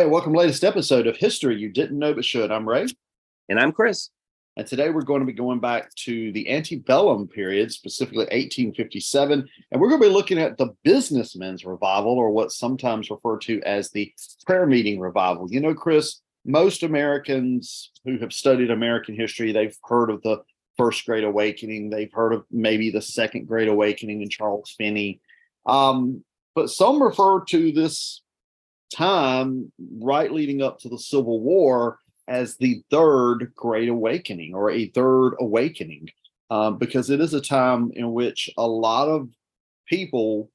Hi, welcome to the latest episode of History You Didn't Know But Should. I'm Ray, And I'm Chris. and today we're going to be going back to the antebellum period, specifically 1857, and we're going to be looking at the businessmen's revival, or what's sometimes referred to as the prayer meeting revival. You know, Chris, most Americans who have studied American history, they've heard of the First Great Awakening, they've heard of maybe the Second Great Awakening and Charles Finney, but some refer to this time right leading up to the Civil War as the Third Great Awakening or a Third Awakening, because it is a time in which a lot of people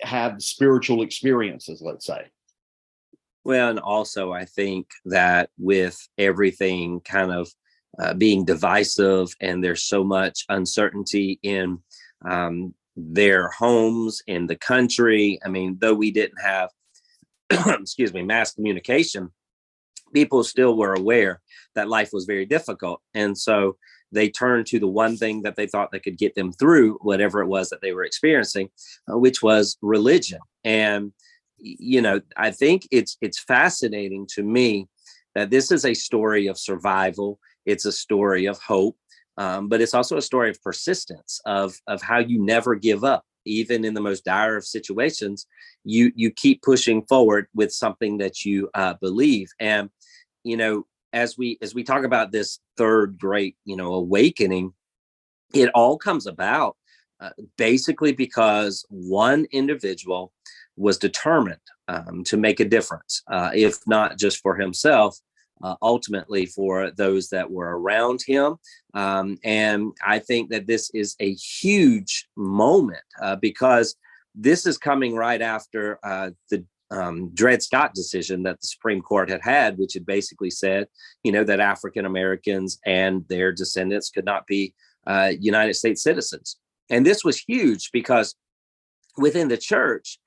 have spiritual experiences, let's say. Well, and also I think that with everything kind of being divisive and there's so much uncertainty in their homes, in the country. I mean, though we didn't have mass communication, people still were aware that life was very difficult. And so they turned to the one thing that they thought that could get them through whatever it was that they were experiencing, which was religion. And, you know, I think it's fascinating to me that this is a story of survival. It's a story of hope, but it's also a story of persistence, of how you never give up. Even in the most dire of situations, you keep pushing forward with something that you believe. And you know, as we talk about this third great awakening, it all comes about basically because one individual was determined to make a difference, if not just for himself, ultimately for those that were around him. And I think that this is a huge moment because this is coming right after the Dred Scott decision that the Supreme Court had, which had basically said, that African Americans and their descendants could not be United States citizens. And this was huge because within the church,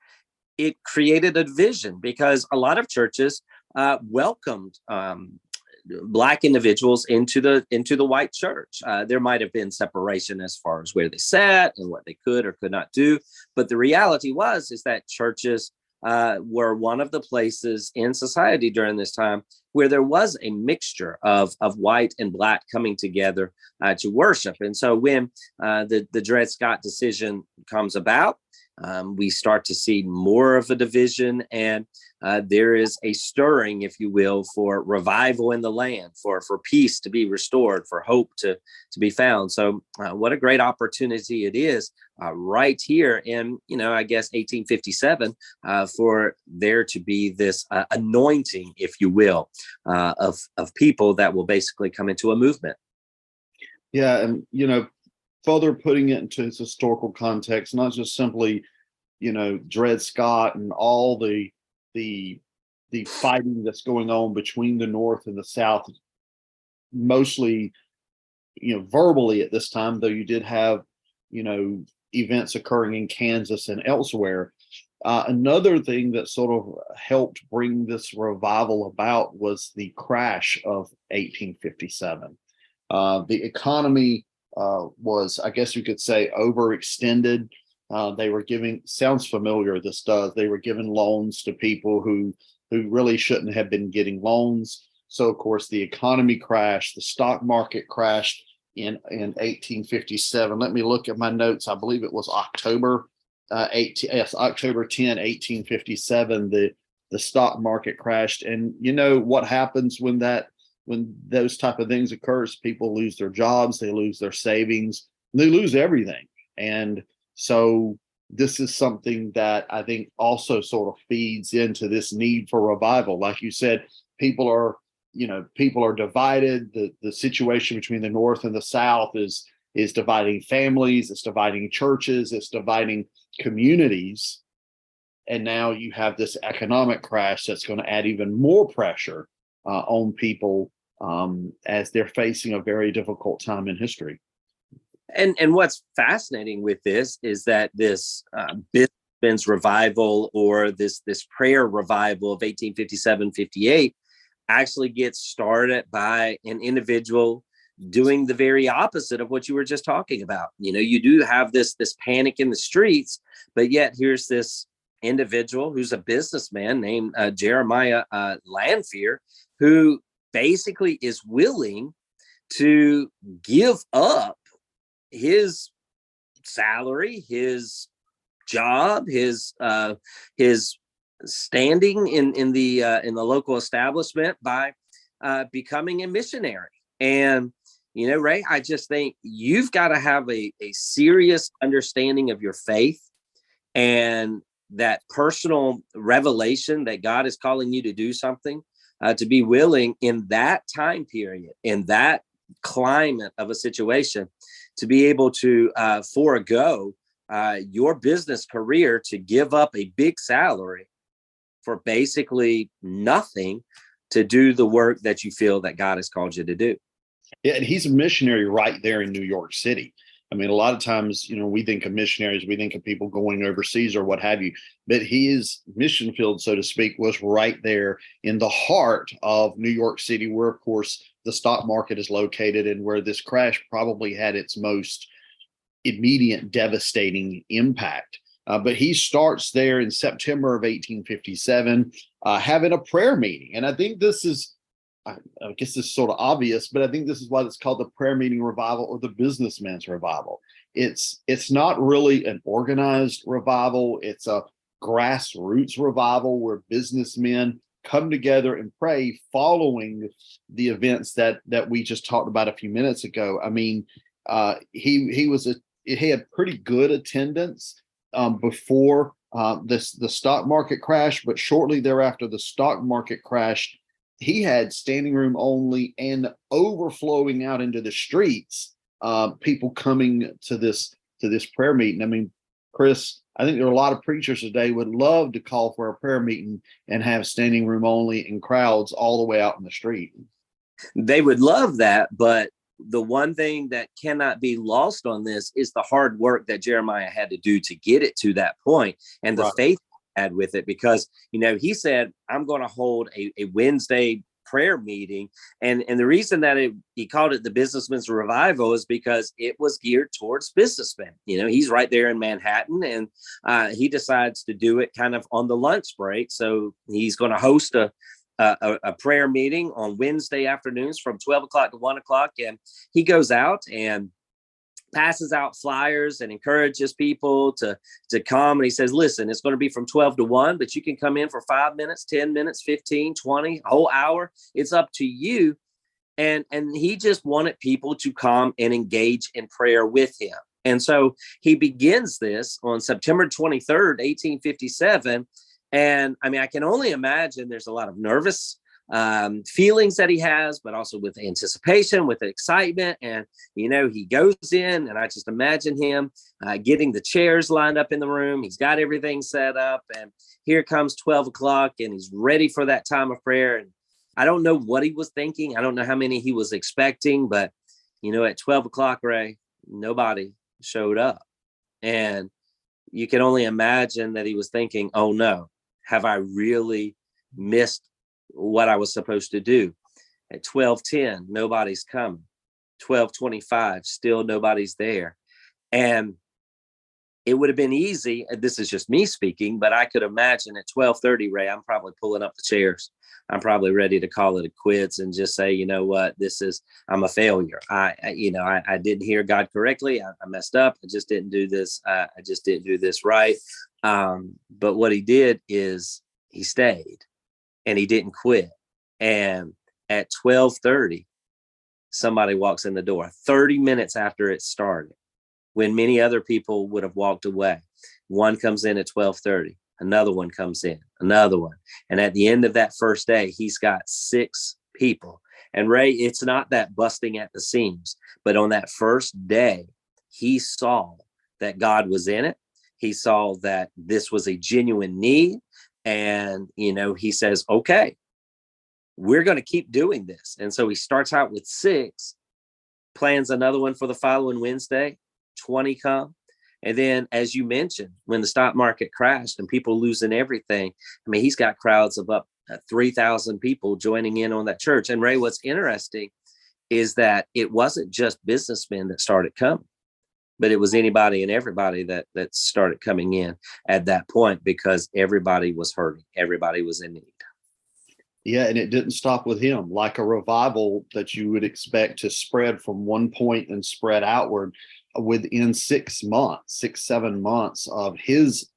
it created a division because a lot of churches welcomed Black individuals into the white church. There might have been separation as far as where they sat and what they could or could not do, but the reality is that churches were one of the places in society during this time where there was a mixture of white and Black coming together to worship. And so when the Dred Scott decision comes about, we start to see more of a division, and there is a stirring, if you will, for revival in the land, for peace to be restored, for hope to be found. So what a great opportunity it is right here in, I guess, 1857 for there to be this anointing, if you will, of people that will basically come into a movement. Yeah, and, further putting it into its historical context, not just simply, Dred Scott and all the fighting that's going on between the North and the South, mostly, verbally at this time, though you did have, events occurring in Kansas and elsewhere. Another thing that sort of helped bring this revival about was the crash of 1857. The economy was, I guess you could say, overextended. They were giving, sounds familiar, this does, they were giving loans to people who really shouldn't have been getting loans. So, of course, the economy crashed, the stock market crashed in 1857. Let me look at my notes. I believe it was October 10, 1857, the stock market crashed. And what happens when those type of things occurs? People lose their jobs, they lose their savings, they lose everything. And so this is something that I think also sort of feeds into this need for revival. Like you said, people are divided. The situation between the North and the South is dividing families, it's dividing churches, it's dividing communities. And now you have this economic crash that's going to add even more pressure on people as they're facing a very difficult time in history. And what's fascinating with this is that this businessmen's revival, or this prayer revival of 1857-58, actually gets started by an individual doing the very opposite of what you were just talking about. You do have this panic in the streets, but yet here's this individual who's a businessman named Jeremiah Lanphier, who basically is willing to give up his salary, his job, his standing in the local establishment by becoming a missionary. And Ray, I just think you've got to have a serious understanding of your faith and that personal revelation that God is calling you to do something, to be willing in that time period, in that climate of a situation, to be able to forego your business career to give up a big salary for basically nothing to do the work that you feel that God has called you to do. Yeah, and he's a missionary right there in New York City. I mean, a lot of times, we think of missionaries, we think of people going overseas or what have you, but his mission field, so to speak, was right there in the heart of New York City, where, of course, the stock market is located and where this crash probably had its most immediate devastating impact. But he starts there in September of 1857, having a prayer meeting. And I think this is, I guess this is sort of obvious, but I think this is why it's called the prayer meeting revival or the businessman's revival. It's not really an organized revival. It's a grassroots revival where businessmen come together and pray following the events that we just talked about a few minutes ago. I mean, he had pretty good attendance before the stock market crash, but shortly thereafter the stock market crashed, he had standing room only and overflowing out into the streets, people coming to this prayer meeting. I mean, Chris, I think there are a lot of preachers today would love to call for a prayer meeting and have standing room only and crowds all the way out in the street. They would love that, but the one thing that cannot be lost on this is the hard work that Jeremiah had to do to get it to that point, and the faith he had with it, because he said, I'm going to hold a Wednesday prayer meeting, and the reason that he called it the Businessman's Revival is because it was geared towards businessmen. He's right there in Manhattan, and he decides to do it kind of on the lunch break. So he's going to host a prayer meeting on Wednesday afternoons from 12 o'clock to 1 o'clock. And he goes out and passes out flyers and encourages people to come. And he says, listen, it's going to be from 12 to 1, but you can come in for 5 minutes, 10 minutes, 15, 20, a whole hour. It's up to you. And he just wanted people to come and engage in prayer with him. And so he begins this on September 23rd, 1857. And I mean, I can only imagine there's a lot of nervous feelings that he has, but also with anticipation, with excitement. And, he goes in, and I just imagine him getting the chairs lined up in the room. He's got everything set up, and here comes 12 o'clock, and he's ready for that time of prayer. And I don't know what he was thinking. I don't know how many he was expecting, but, at 12 o'clock, Ray, nobody showed up. And you can only imagine that he was thinking, oh no, have I really missed what I was supposed to do? At 12:10, nobody's coming. 12:25, still nobody's there. And it would have been easy. This is just me speaking, but I could imagine at 12:30, Ray, I'm probably pulling up the chairs. I'm probably ready to call it a quits and just say, you know what, I'm a failure. I didn't hear God correctly. I messed up. I just didn't do this. I just didn't do this right. But what he did is he stayed and he didn't quit. And at 12:30, somebody walks in the door 30 minutes after it started, when many other people would have walked away. One comes in at 12:30, another one comes in, another one. And at the end of that first day, he's got 6 people. And Ray, it's not that busting at the seams, but on that first day, he saw that God was in it. He saw that this was a genuine need. And, he says, okay, we're going to keep doing this. And so he starts out with 6, plans another one for the following Wednesday, 20 come. And then, as you mentioned, when the stock market crashed and people losing everything, I mean, he's got crowds of up 3,000 people joining in on that church. And Ray, what's interesting is that it wasn't just businessmen that started coming. but it was anybody and everybody that started coming in at that point, because everybody was hurting, everybody was in need. Yeah, and it didn't stop with him. Like a revival that you would expect to spread from one point and spread outward, within 6 months, 7 months of his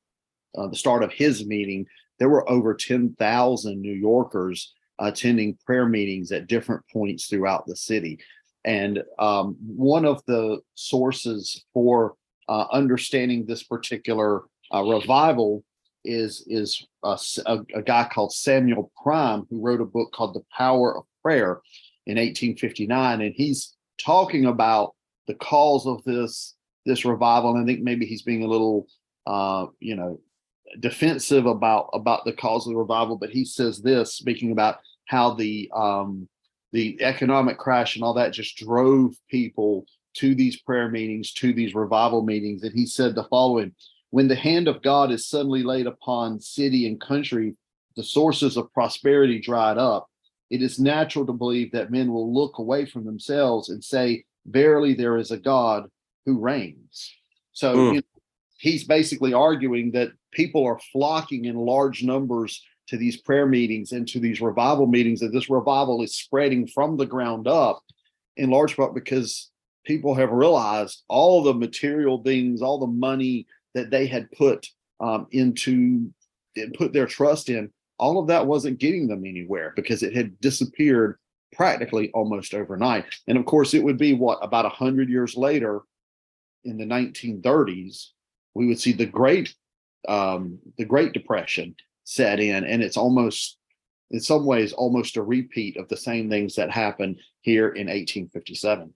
the start of his meeting, there were over 10,000 New Yorkers attending prayer meetings at different points throughout the city. And one of the sources for understanding this particular revival is a guy called Samuel Prime, who wrote a book called The Power of Prayer in 1859, and he's talking about the cause of this revival. And I think maybe he's being a little defensive about the cause of the revival, but he says this, speaking about how the economic crash and all that just drove people to these prayer meetings, to these revival meetings. And he said the following: when the hand of God is suddenly laid upon city and country, the sources of prosperity dried up. It is natural to believe that men will look away from themselves and say, verily, there is a God who reigns. So he's basically arguing that people are flocking in large numbers to these prayer meetings and to these revival meetings, that this revival is spreading from the ground up, in large part because people have realized all the material things, all the money that they had put their trust in, all of that wasn't getting them anywhere because it had disappeared practically almost overnight. And of course, it would be about 100 years later, in the 1930s, we would see the Great Depression set in, and it's almost, in some ways, almost a repeat of the same things that happened here in 1857.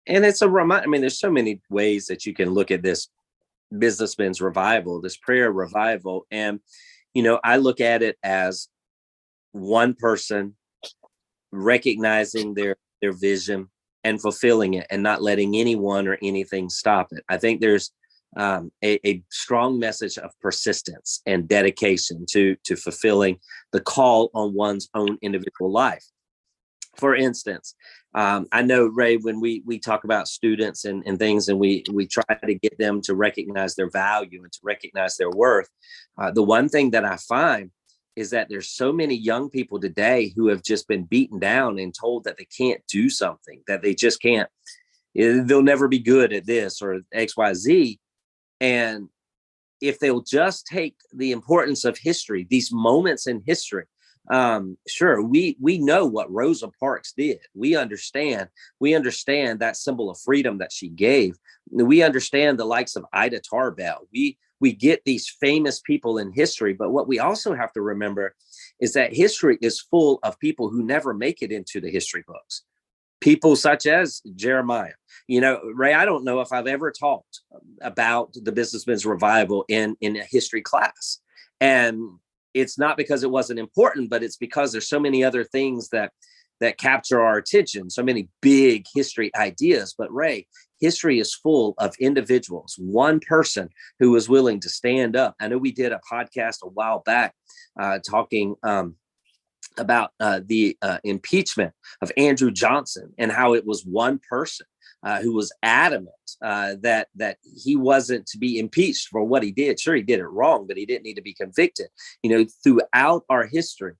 And it's there's so many ways that you can look at this businessman's revival, this prayer revival. And, I look at it as one person recognizing their vision and fulfilling it and not letting anyone or anything stop it. I think there's a strong message of persistence and dedication to fulfilling the call on one's own individual life. For instance, I know, Ray, when we talk about students and things, and we try to get them to recognize their value and to recognize their worth, the one thing that I find is that there's so many young people today who have just been beaten down and told that they can't do something, that they just can't, they'll never be good at this or XYZ. And if they'll just take the importance of history, these moments in history, sure, we know what Rosa Parks did. We understand that symbol of freedom that she gave. We understand the likes of Ida Tarbell. We get these famous people in history, but what we also have to remember is that history is full of people who never make it into the history books. People such as Jeremiah. Ray, I don't know if I've ever talked about the businessman's revival in a history class. And it's not because it wasn't important, but it's because there's so many other things that capture our attention, so many big history ideas. But Ray, history is full of individuals, one person who was willing to stand up. I know we did a podcast a while back talking about the impeachment of Andrew Johnson, and how it was one person who was adamant that he wasn't to be impeached for what he did. Sure, he did it wrong, but he didn't need to be convicted. Throughout our history,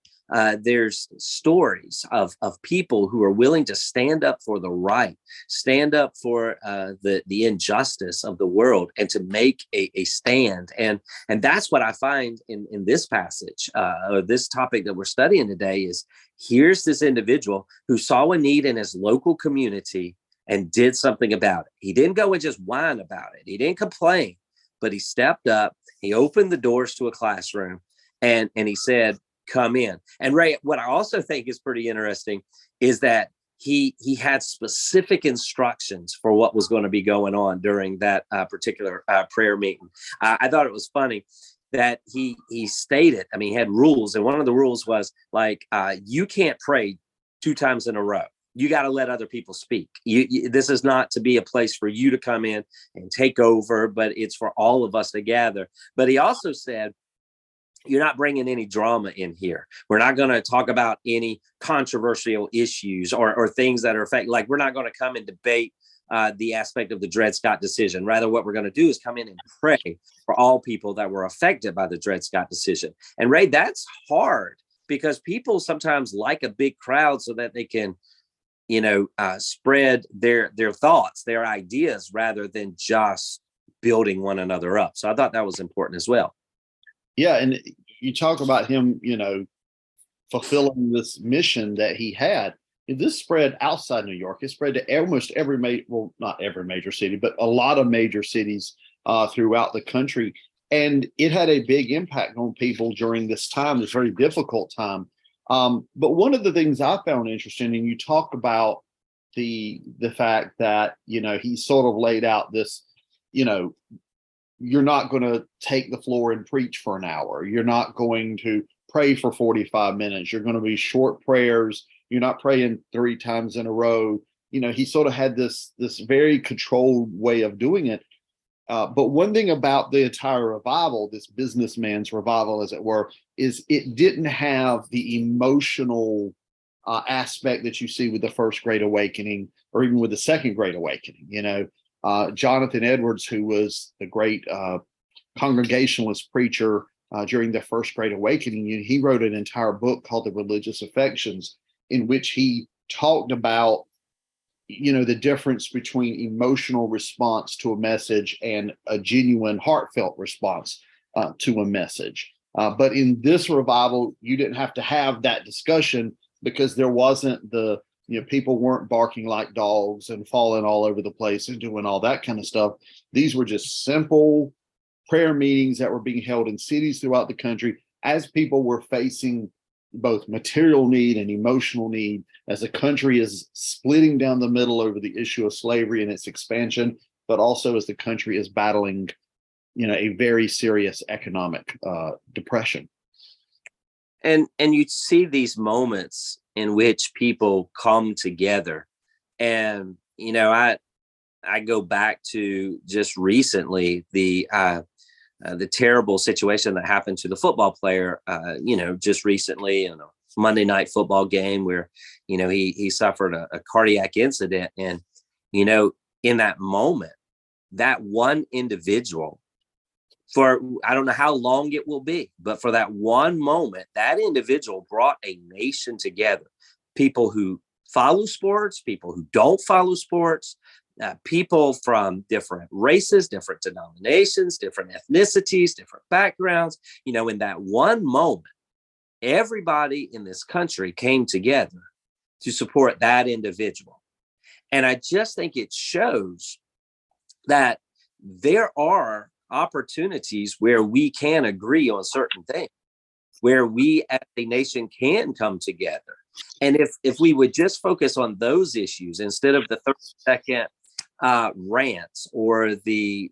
there's stories of people who are willing to stand up for the right, stand up for the injustice of the world, and to make a stand. And that's what I find in this passage, or this topic that we're studying today. Is here's this individual who saw a need in his local community and did something about it. He didn't go and just whine about it. He didn't complain, but he stepped up. He opened the doors to a classroom, and he said, come in. And Ray, what I also think is pretty interesting is that he had specific instructions for what was going to be going on during that particular prayer meeting. I thought it was funny that he stated, he had rules. And one of the rules was you can't pray 2 times in a row. You got to let other people speak. This is not to be a place for you to come in and take over, but it's for all of us to gather. But he also said, you're not bringing any drama in here. We're not going to talk about any controversial issues or things that are affecting. We're not going to come and debate the aspect of the Dred Scott decision. Rather, what we're going to do is come in and pray for all people that were affected by the Dred Scott decision. And Ray, that's hard because people sometimes like a big crowd so that they can, spread their thoughts, their ideas, rather than just building one another up. So I thought that was important as well. Yeah, and you talk about him, fulfilling this mission that he had. This spread outside New York. It spread to almost every not every major city, but a lot of major cities throughout the country. And it had a big impact on people during this time, this very difficult time. But one of the things I found interesting, and you talk about the fact that, he sort of laid out this, you're not going to take the floor and preach for an hour. You're not going to pray for 45 minutes. You're going to be short prayers. You're not praying 3 times in a row. He sort of had this very controlled way of doing it. But one thing about the entire revival, this businessman's revival, as it were, is it didn't have the emotional aspect that you see with the First Great Awakening or even with the Second Great Awakening. Jonathan Edwards, who was the great Congregationalist preacher during the First Great Awakening, he wrote an entire book called The Religious Affections, in which he talked about the difference between emotional response to a message and a genuine heartfelt response to a message. But in this revival, you didn't have to have that discussion because there wasn't people weren't barking like dogs and falling all over the place and doing all that kind of stuff. These were just simple prayer meetings that were being held in cities throughout the country as people were facing both material need and emotional need, as the country is splitting down the middle over the issue of slavery and its expansion, but also as the country is battling, a very serious economic depression. And you see these moments in which people come together. And, I go back to just recently the terrible situation that happened to the football player, just recently in a Monday night football game where, he suffered a cardiac incident. And, in that moment, that one individual, for I don't know how long it will be, but for that one moment, that individual brought a nation together. People who follow sports, people who don't follow sports, people from different races, different denominations, different ethnicities, different backgrounds. In that one moment, everybody in this country came together to support that individual. And I just think it shows that there are opportunities where we can agree on certain things, where we as a nation can come together. And if we would just focus on those issues instead of the 30-second rants or the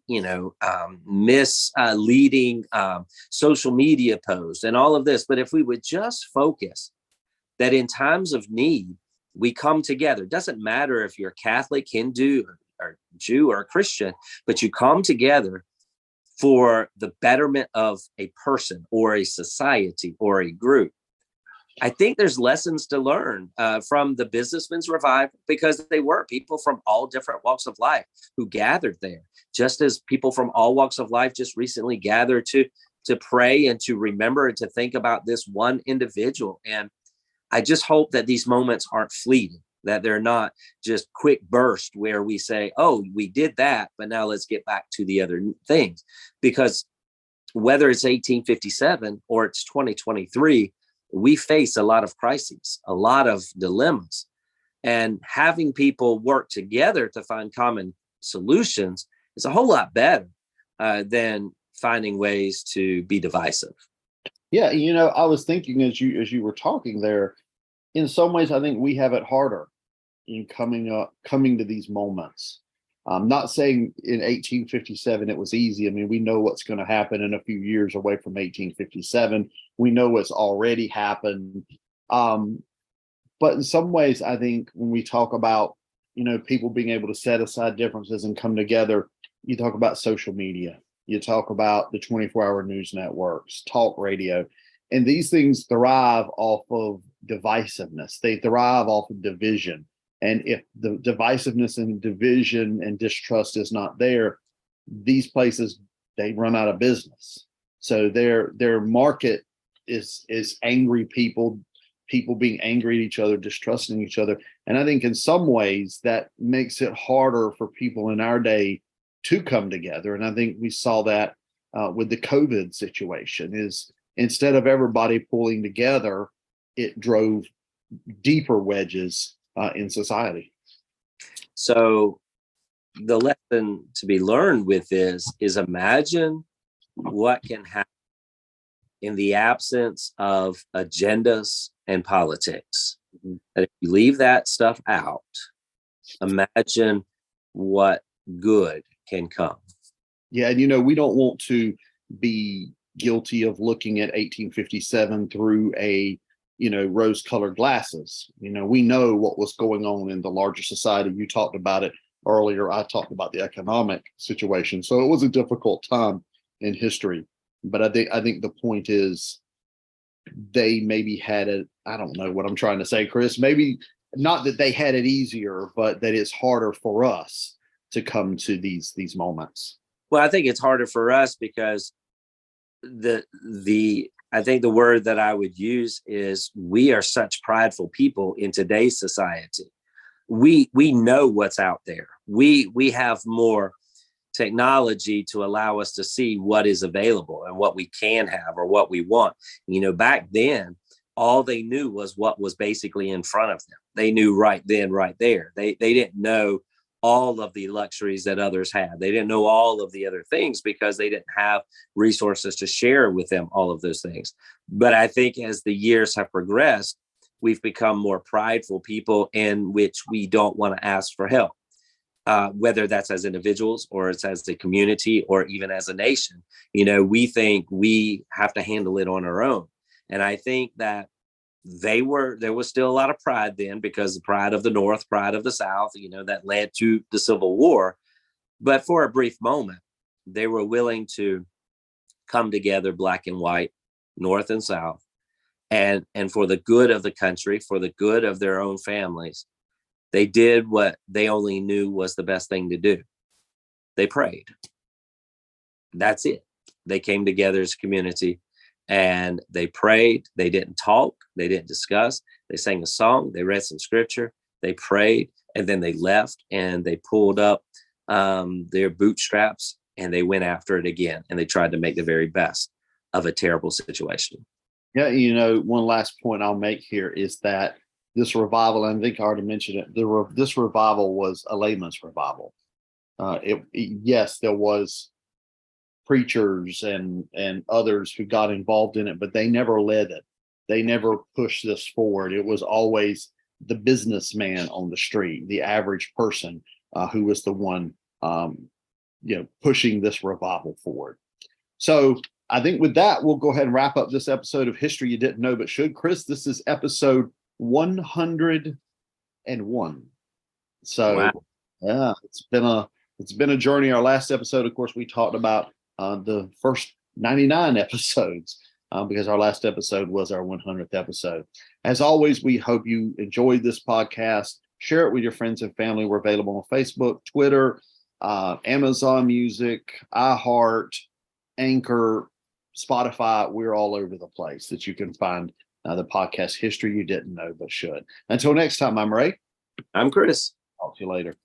misleading social media posts and all of this, but if we would just focus that in times of need we come together. It doesn't matter if you're Catholic, Hindu, or Jew or Christian, but you come together for the betterment of a person or a society or a group. I think there's lessons to learn from the Businessmen's Revival, because they were people from all different walks of life who gathered there, just as people from all walks of life just recently gathered to pray and to remember and to think about this one individual. And I just hope that these moments aren't fleeting, that they're not just quick bursts where we say, oh, we did that, but now let's get back to the other things. Because whether it's 1857 or it's 2023, we face a lot of crises, a lot of dilemmas, and having people work together to find common solutions is a whole lot better than finding ways to be divisive. Yeah, I was thinking as you were talking there, in some ways, I think we have it harder in coming to these moments. I'm not saying in 1857 it was easy. I mean, we know what's going to happen in a few years away from 1857. We know what's already happened. But in some ways, I think when we talk about, people being able to set aside differences and come together, you talk about social media, you talk about the 24-hour news networks, talk radio, and these things thrive off of divisiveness. They thrive off of division. And if the divisiveness and division and distrust is not there, these places, they run out of business. So their market is angry people being angry at each other, distrusting each other. And I think in some ways that makes it harder for people in our day to come together. And I think we saw that with the COVID situation, is instead of everybody pulling together, it drove deeper wedges in society. So the lesson to be learned with this is imagine what can happen in the absence of agendas and politics. Mhm. And if you leave that stuff out, imagine what good can come. Yeah, and we don't want to be guilty of looking at 1857 through a rose-colored glasses. We know what was going on in the larger society. You talked about it earlier. I talked about the economic situation. So it was a difficult time in history. But I think the point is they maybe had it. I don't know what I'm trying to say, Chris. Maybe not that they had it easier, but that it's harder for us to come to these moments. Well, I think it's harder for us because I think the word that I would use is we are such prideful people in today's society. We know what's out there. We have more technology to allow us to see what is available and what we can have or what we want. Back then, all they knew was what was basically in front of them. They knew right then, right there. They didn't know all of the luxuries that others had. They didn't know all of the other things because they didn't have resources to share with them all of those things. But I think as the years have progressed, we've become more prideful people in which we don't want to ask for help. Whether that's as individuals or it's as a community or even as a nation, we think we have to handle it on our own. And I think that there was still a lot of pride then, because the pride of the North, pride of the South, that led to the Civil War. But for a brief moment, they were willing to come together, black and white, North and South, and for the good of the country, for the good of their own families. They did what they only knew was the best thing to do. They prayed. That's it. They came together as a community and they prayed. They didn't talk. They didn't discuss. They sang a song. They read some scripture. They prayed, and then they left and they pulled up their bootstraps and they went after it again. And they tried to make the very best of a terrible situation. Yeah. One last point I'll make here is that this revival, and I think I already mentioned it, this revival was a layman's revival. Yes, there was preachers and others who got involved in it, but they never led it. They never pushed this forward. It was always the businessman on the street, the average person, who was the one, pushing this revival forward. So I think with that, we'll go ahead and wrap up this episode of History You Didn't Know But Should. Chris, this is episode 101. So Wow. yeah, it's been a journey. Our last episode, of course, we talked about the first 99 episodes, because our last episode was our 100th episode. As always, we hope you enjoyed this podcast. Share it with your friends and family. We're available on Facebook, Twitter, Amazon Music, iHeart, Anchor, Spotify. We're all over the place that you can find the podcast History You Didn't Know But Should. Until next time, I'm Ray. I'm Chris. Talk to you later.